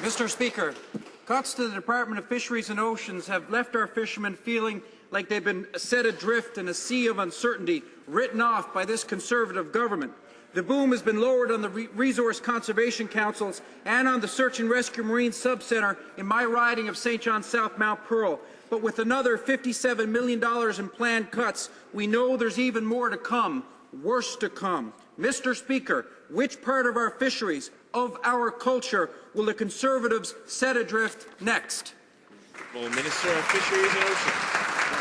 Mr. Speaker, cuts to the Department of Fisheries and Oceans have left our fishermen feeling like they've been set adrift in a sea of uncertainty written off by this Conservative government. The boom has been lowered on the Resource Conservation Councils and on the Search and Rescue Marine Subcentre in my riding of St. John South Mount Pearl. But with another $57 million in planned cuts, we know there's even more to come, worse to come. Mr. Speaker, which part of our fisheries, of our culture, will the Conservatives set adrift next? Well, Minister of Fisheries and Oceans.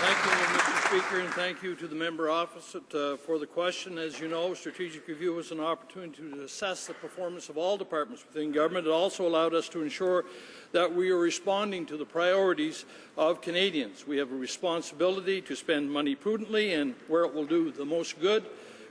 Thank you, Mr. Speaker, and thank you to the member opposite for the question. As you know, strategic review was an opportunity to assess the performance of all departments within government. It also allowed us to ensure that we are responding to the priorities of Canadians. We have a responsibility to spend money prudently and where it will do the most good.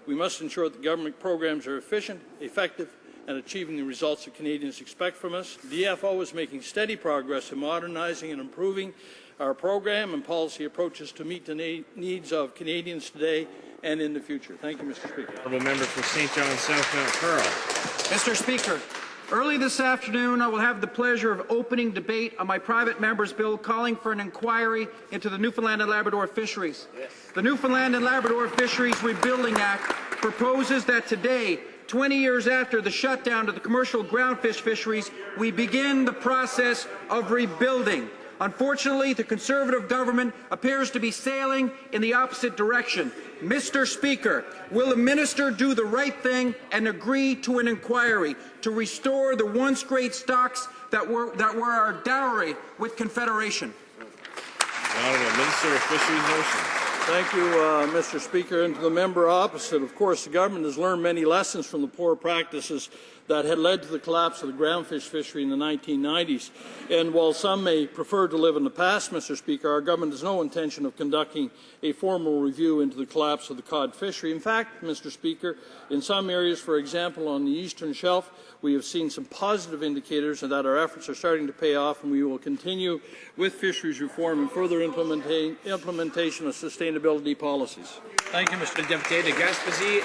We must ensure that government programs are efficient, effective, and achieving the results that Canadians expect from us. DFO is making steady progress in modernizing and improving our program and policy approaches to meet the needs of Canadians today and in the future. Thank you, Mr. Speaker. Honourable member for St. John South Mount Pearl. Mr. Speaker, early this afternoon I will have the pleasure of opening debate on my private member's bill calling for an inquiry into the Newfoundland and Labrador fisheries. Yes. The Newfoundland and Labrador Fisheries Rebuilding Act proposes that today, 20 years after the shutdown of the commercial groundfish fisheries, we begin the process of rebuilding. Unfortunately, the Conservative government appears to be sailing in the opposite direction. Mr. Speaker, will the minister do the right thing and agree to an inquiry to restore the once great stocks that were our dowry with Confederation? The Honourable Minister of Fisheries and Oceans. Thank you, Mr. Speaker. And to the member opposite, of course, the government has learned many lessons from the poor practices that had led to the collapse of the groundfish fishery in the 1990s. And while some may prefer to live in the past, Mr. Speaker, our government has no intention of conducting a formal review into the collapse of the cod fishery. In fact, Mr. Speaker, in some areas, for example, on the eastern shelf, we have seen some positive indicators that our efforts are starting to pay off, and we will continue with fisheries reform and further implementation of sustainability policies. Thank you, Mr. Deputy de Gaspésie.